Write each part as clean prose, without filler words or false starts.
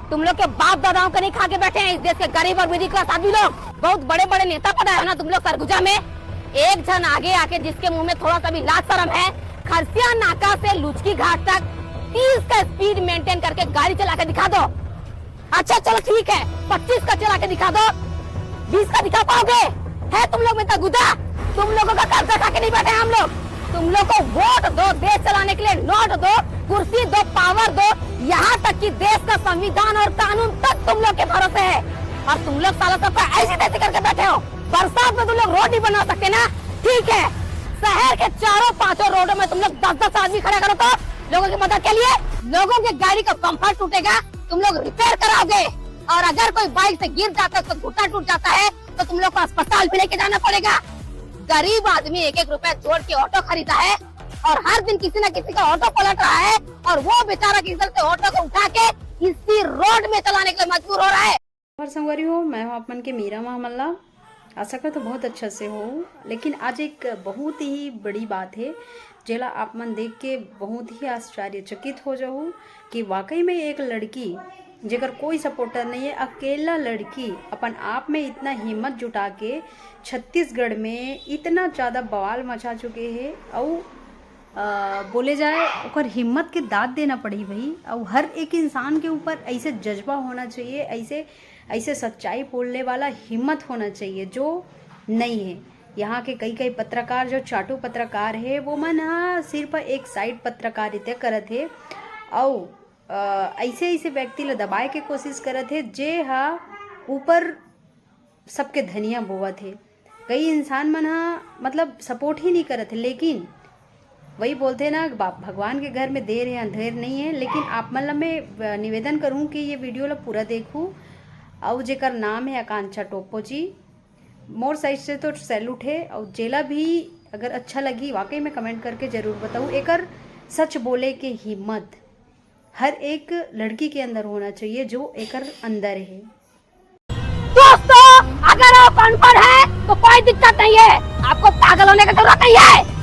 तुम लोग के बाप दादाओं का नहीं खा के बैठे हैं इस देश के गरीब और मिडिल क्लास आदमी लोग। बहुत बड़े बड़े नेता पता है ना तुम लोग सरगुजा में। एक जन आगे आके जिसके मुंह में थोड़ा सा भी लाज शर्म है, खरसिया नाका से लुचकी घाट तक 30 का स्पीड मेंटेन करके गाड़ी चला के दिखा दो। अच्छा चलो ठीक है, 25 का चला के दिखा दो, 20 का दिखा पाओगे? है तुम लोग में गुदा? तुम लोगों का कर्जा खा के नहीं बैठे हम लोग। तुम लोग को वोट दो, देश चलाने के लिए नोट दो, कुर्सी दो, पावर दो, यहाँ तक कि देश का संविधान और कानून तक तुम लोग के भरोसे है। और तुम लोग सालों सबका ऐसी तैसी करके बैठे हो। बरसात में तुम लोग रोड नहीं बना सकते ना? ठीक है, शहर के चारों पांचों रोडों में तुम लोग 10-10 आदमी खड़ा करो तो लोगों की मदद के लिए। लोगों की गाड़ी का कंफर्ट टूटेगा, तुम लोग रिपेयर कराओगे। और अगर कोई बाइक से गिर जाता है तो घुटना टूट जाता है तो तुम लोग को अस्पताल भी लेके जाना पड़ेगा। गरीब आदमी 1-1 रुपया जोड़ के ऑटो खरीदा है और हर दिन किसी न किसी का ऑटो पलट रहा है और वो बेचारा किसी से ऑटो को उठा के इसी रोड में चलाने के लिए मजबूर हो रहा है। संगवारी हो, मैं हूँ आपमन के मीरा मोहम्मला। आशा कर तो बहुत अच्छा से हो, लेकिन आज एक बहुत ही बड़ी बात है जेला आप मन देख के बहुत ही आश्चर्यचकित हो जाओ कि वाकई में एक लड़की जेकर कोई सपोर्टर नहीं है, अकेला लड़की अपन आप में इतना हिम्मत जुटा के छत्तीसगढ़ में इतना ज़्यादा बवाल मचा चुके हैं। और बोले जाए और हिम्मत के दाद देना पड़ी भाई। और हर एक इंसान के ऊपर ऐसे जज्बा होना चाहिए, ऐसे सच्चाई बोलने वाला हिम्मत होना चाहिए जो नहीं है। यहाँ के कई पत्रकार जो चाटू पत्रकार है वो मन सिर्फ एक साइड पत्रकारिता करत है और ऐसे व्यक्ति ला दबाए के कोशिश करत है जे ऊपर सबके धनिया बोवत है। कई इंसान मन मतलब सपोर्ट ही नहीं करत है, लेकिन वही बोलते हैं ना, भगवान के घर में देर है अंधेर नहीं है। लेकिन आप मतलब मैं निवेदन करूं कि ये वीडियो ला पूरा देखूं। और जेकर नाम है आकांक्षा टोप्पो जी, मोर साइड से तो सैल्यूट है। और जेला भी अगर अच्छा लगी वाकई में कमेंट करके ज़रूर बताऊँ। एकर सच बोले के हिम्मत हर एक लड़की के अंदर होना चाहिए जो एकर अंदर है। दोस्तों, अगर आप अनपढ़ हैं तो कोई दिक्कत नहीं है, आपको पागल होने की जरूरत नहीं है।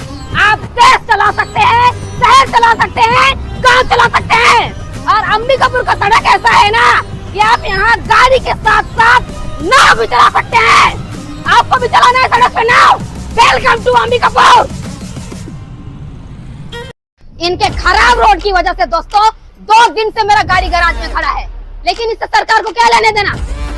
आप देश चला सकते हैं, शहर चला सकते हैं, गांव चला सकते हैं। और अंबिकापुर का सड़क ऐसा है ना कि आप यहाँ गाड़ी के साथ साथ नाव भी चला सकते हैं। आपको भी चलाना है सड़क पे नाव। Welcome to Ambikapur. इनके खराब रोड की वजह से दोस्तों 2 दिन से मेरा गाड़ी गैराज में खड़ा है, लेकिन इससे सरकार को क्या लेने देना।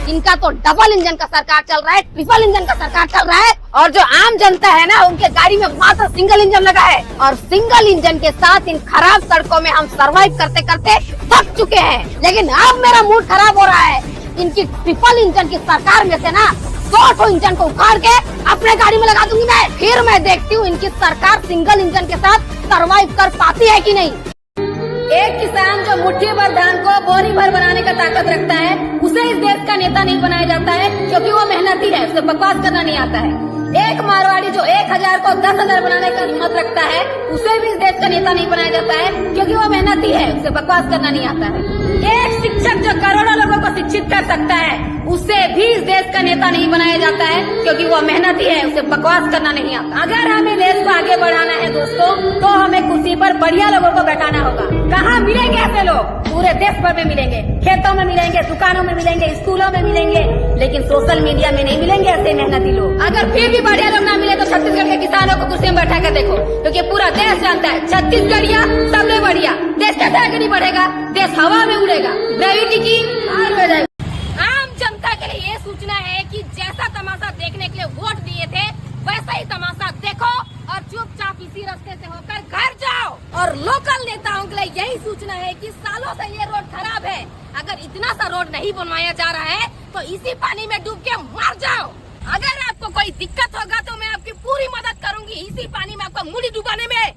इनका तो डबल इंजन का सरकार चल रहा है, ट्रिपल इंजन का सरकार चल रहा है। और जो आम जनता है ना, उनके गाड़ी में मात्र सिंगल इंजन लगा है। और सिंगल इंजन के साथ इन खराब सड़कों में हम सरवाइव करते करते थक चुके हैं। लेकिन अब मेरा मूड खराब हो रहा है। इनकी ट्रिपल इंजन की सरकार में से ना 2 इंजन को उखाड़ के अपने गाड़ी में लगा दूंगी मैं। फिर मैं देखती हूँ इनकी सरकार सिंगल इंजन के साथ सरवाइव कर पाती है कि नहीं। एक किसान जो मुट्ठी भर धान को बोरी भर बनाने का ताकत रखता है, उसे इस देश का नेता नहीं बनाया जाता है क्योंकि वो मेहनती है, उसे बकवास करना नहीं आता है। एक मारवाड़ी जो 1000 को 10,000 बनाने का हिम्मत रखता है, उसे भी इस देश का नेता नहीं बनाया जाता है क्योंकि वो मेहनती है, उसे बकवास करना नहीं आता है। एक शिक्षक जो करोड़ों लोगों को शिक्षित कर सकता है, उसे भी इस देश का नेता नहीं बनाया जाता है क्योंकि वो मेहनती है, उसे बकवास करना नहीं आता। अगर हमें देश को आगे बढ़ाना है दोस्तों, तो हमें कुर्सी पर बढ़िया लोगों को बैठाना होगा। कहाँ मिलेंगे ऐसे लोग? पूरे देश भर में मिलेंगे, खेतों में मिलेंगे, दुकानों में मिलेंगे, स्कूलों में मिलेंगे, लेकिन सोशल मीडिया में नहीं मिलेंगे ऐसे मेहनती लोग। अगर फिर भी बढ़िया लोग ना मिले तो छत्तीसगढ़ के किसानों को कुर्सी में बैठा कर देखो, क्योंकि पूरा देश जानता है छत्तीसगढ़िया सबसे बढ़िया। देश कैसे आगे नहीं बढ़ेगा? देश हवा में उड़ेगा, ग्रेविटी की हार हो जाएगी। आम जनता के लिए ये सूचना है कि जैसा तमाशा देखने के लिए वोट दिए थे, वैसा ही तमाशा देखो और चुपचाप इसी रास्ते से होकर घर जाओ। और लोकल नेताओं के लिए यही सूचना है कि सालों से ये रोड खराब है। अगर इतना सा रोड नहीं बनवाया जा रहा है तो इसी पानी में डूब के मर जाओ। अगर आपको कोई दिक्कत होगा तो मैं आपकी पूरी मदद करूंगी, इसी पानी में आपको मुड़ी डुबाने में।